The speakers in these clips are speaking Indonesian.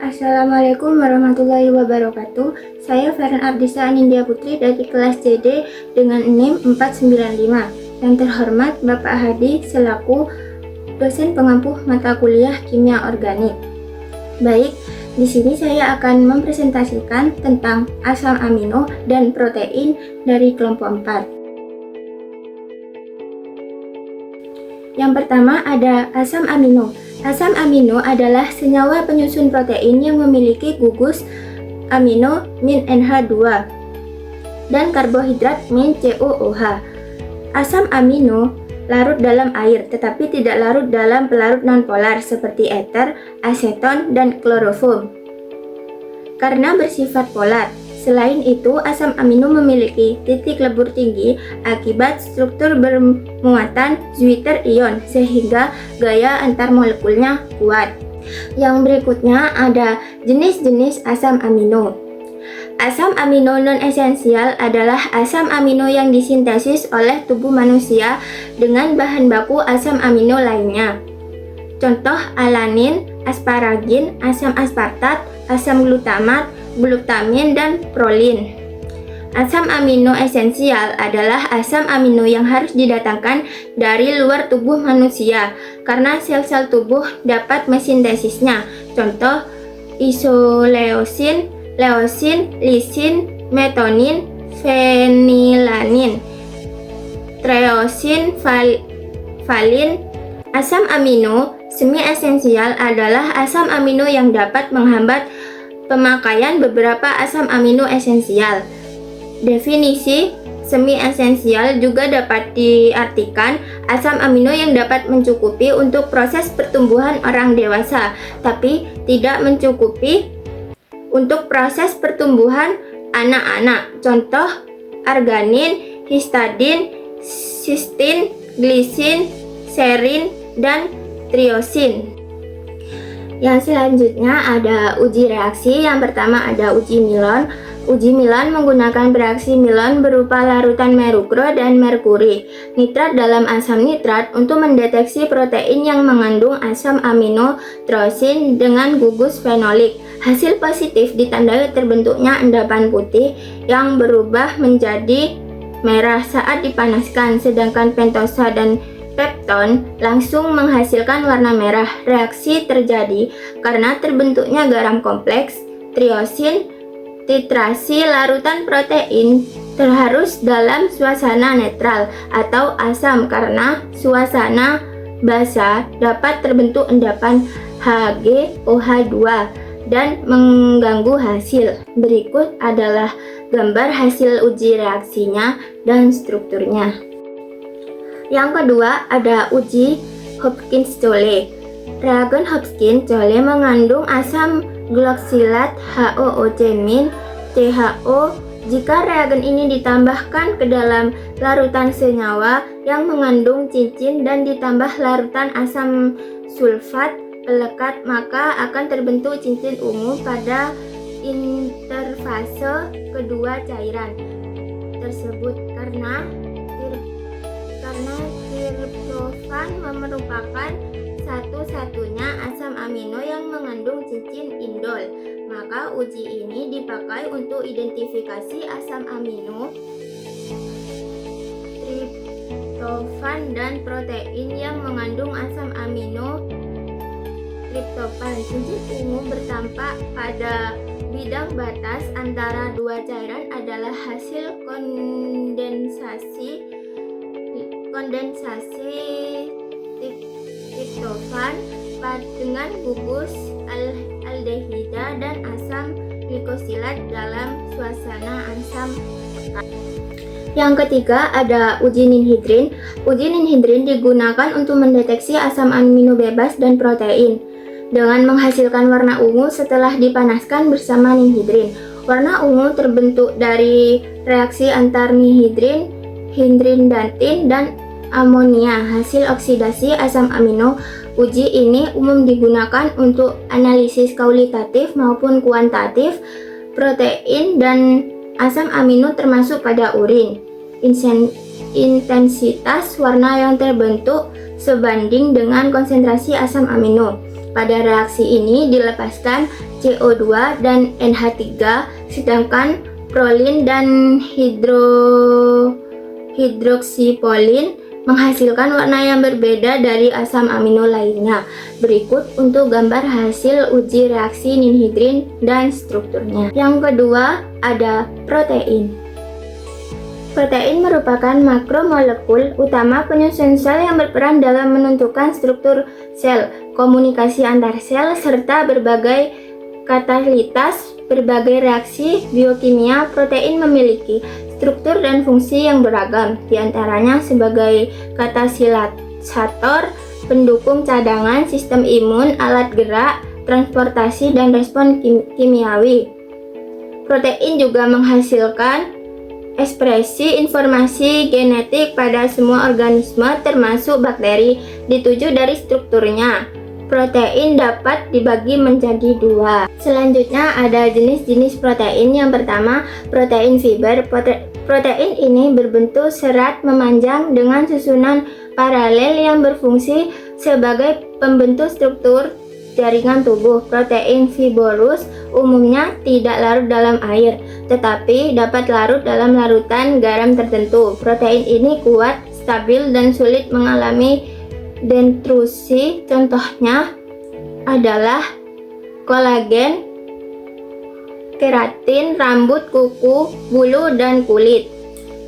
Assalamualaikum warahmatullahi wabarakatuh. Saya Feren Ardisa Anindya Putri dari kelas CD dengan NIM 495. Yang terhormat Bapak Hadi selaku dosen pengampu mata kuliah Kimia Organik. Baik, di sini saya akan mempresentasikan tentang asam amino dan protein dari kelompok 4. Yang pertama ada asam amino. Asam amino adalah senyawa penyusun protein yang memiliki gugus amino min NH2 dan karbohidrat min COOH. Asam amino larut dalam air tetapi tidak larut dalam pelarut nonpolar seperti eter, aseton, dan kloroform karena bersifat polar. Selain itu, asam amino memiliki titik lebur tinggi akibat struktur bermuatan Zwitter ion sehingga gaya antar molekulnya kuat. Yang berikutnya ada jenis-jenis asam amino. Asam amino non-esensial adalah asam amino yang disintesis oleh tubuh manusia dengan bahan baku asam amino lainnya. Contoh alanin, asparagin, asam aspartat, asam glutamat, glutamin, dan prolin. Asam amino esensial adalah asam amino yang harus didatangkan dari luar tubuh manusia karena sel-sel tubuh dapat mensintesisnya. Contoh isoleusin, leusin, lisin, metonin, fenilanin, treosin, valin. Asam amino semi esensial adalah asam amino yang dapat menghambat pemakaian beberapa asam amino esensial. Definisi semi esensial juga dapat diartikan asam amino yang dapat mencukupi untuk proses pertumbuhan orang dewasa, tapi tidak mencukupi untuk proses pertumbuhan anak-anak. Contoh arganin, histidin, cysteine, glisin, serin, dan triosin. Yang selanjutnya ada uji reaksi. Yang pertama ada uji Milon. Uji Milon menggunakan bereaksi Milon berupa larutan merkuro dan merkuri nitrat dalam asam nitrat untuk mendeteksi protein yang mengandung asam amino trosin dengan gugus fenolik. Hasil positif ditandai terbentuknya endapan putih yang berubah menjadi merah saat dipanaskan, sedangkan pentosa dan pepton langsung menghasilkan warna merah. Reaksi terjadi karena terbentuknya garam kompleks, triosin, titrasi larutan protein terharus dalam suasana netral atau asam karena suasana basa dapat terbentuk endapan HgOH2 dan mengganggu hasil. Berikut adalah gambar hasil uji reaksinya dan strukturnya. Yang kedua ada uji Hopkins-Cholle. Reagen Hopkins-Cholle mengandung asam gloksilat HOOC- CHO. Jika reagen ini ditambahkan ke dalam larutan senyawa yang mengandung cincin dan ditambah larutan asam sulfat pelekat, maka akan terbentuk cincin ungu pada interfase kedua cairan tersebut karena triptofan merupakan satu-satunya asam amino yang mengandung cincin indol. Maka uji ini dipakai untuk identifikasi asam amino, triptofan, dan protein yang mengandung asam amino triptofan. Cincin ungu bertampak pada bidang batas antara dua cairan adalah hasil kondensasi triptofan dengan gugus aldehida dan asam glikosilat dalam suasana asam. Yang ketiga ada uji ninhidrin. Uji ninhidrin digunakan untuk mendeteksi asam amino bebas dan protein dengan menghasilkan warna ungu setelah dipanaskan bersama ninhidrin. Warna ungu terbentuk dari reaksi antar ninhidrin, hidrindatin, dan amonia hasil oksidasi asam amino. Uji ini umum digunakan untuk analisis kualitatif maupun kuantitatif protein dan asam amino termasuk pada urin. Intensitas warna yang terbentuk sebanding dengan konsentrasi asam amino. Pada reaksi ini dilepaskan CO2 dan NH3, sedangkan prolin dan hidroksipolin menghasilkan warna yang berbeda dari asam amino lainnya. Berikut untuk gambar hasil uji reaksi ninhidrin dan strukturnya. Yang kedua ada protein. Protein merupakan makromolekul utama penyusun sel yang berperan dalam menentukan struktur sel, komunikasi antar sel, serta berbagai katalitas berbagai reaksi biokimia. Protein memiliki struktur dan fungsi yang beragam, diantaranya sebagai katalisator, pendukung cadangan, sistem imun, alat gerak, transportasi, dan respon kimiawi. Protein juga menghasilkan ekspresi informasi genetik pada semua organisme termasuk bakteri. Dituju dari strukturnya, protein dapat dibagi menjadi dua. Selanjutnya ada jenis-jenis protein. Yang pertama, protein fiber. Protein ini berbentuk serat memanjang dengan susunan paralel yang berfungsi sebagai pembentuk struktur jaringan tubuh. Protein fibrous umumnya tidak larut dalam air, tetapi dapat larut dalam larutan garam tertentu. Protein ini kuat, stabil, dan sulit mengalami detruksi. Contohnya adalah kolagen, keratin, rambut, kuku, bulu, dan kulit.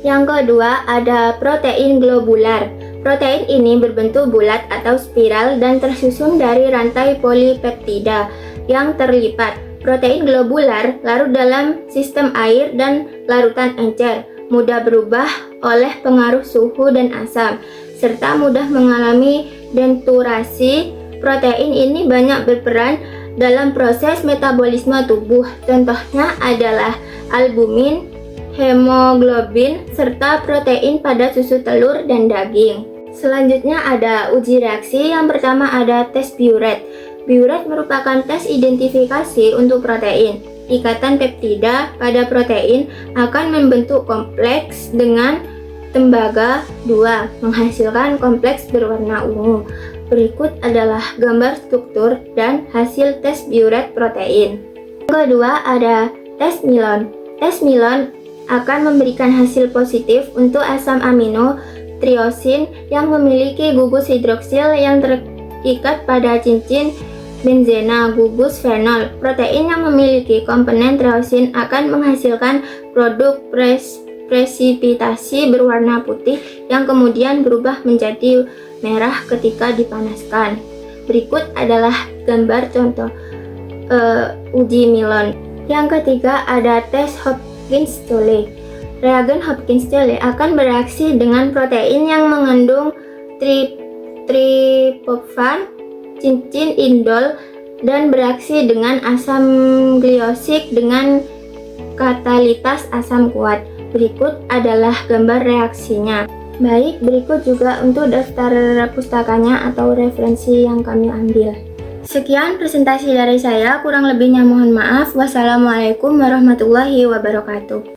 Yang kedua ada protein globular. Protein ini berbentuk bulat atau spiral dan tersusun dari rantai polipeptida yang terlipat. Protein globular larut dalam sistem air dan larutan encer, mudah berubah oleh pengaruh suhu dan asam, serta mudah mengalami denaturasi. Protein ini banyak berperan dalam proses metabolisme tubuh. Contohnya adalah albumin, hemoglobin, serta protein pada susu telur dan daging. Selanjutnya ada uji reaksi. Yang pertama ada tes Biuret. Biuret merupakan tes identifikasi untuk protein. Ikatan peptida pada protein akan membentuk kompleks dengan tembaga 2, menghasilkan kompleks berwarna ungu. Berikut adalah gambar struktur dan hasil tes Biuret protein. Yang kedua ada tes Milon. Tes Milon akan memberikan hasil positif untuk asam amino triosin yang memiliki gugus hidroksil yang terikat pada cincin benzena gugus fenol. Protein yang memiliki komponen triosin akan menghasilkan produk presipitasi berwarna putih yang kemudian berubah menjadi merah ketika dipanaskan. Berikut adalah gambar contoh uji Milon. Yang ketiga ada tes Hopkins-Cholle. Reagen Hopkins-Cholle akan bereaksi dengan protein yang mengandung triptofan, cincin indol, dan bereaksi dengan asam gliosik dengan katalitas asam kuat. Berikut adalah gambar reaksinya. Baik, berikut juga untuk daftar pustakanya atau referensi yang kami ambil. Sekian presentasi dari saya, kurang lebihnya mohon maaf. Wassalamualaikum warahmatullahi wabarakatuh.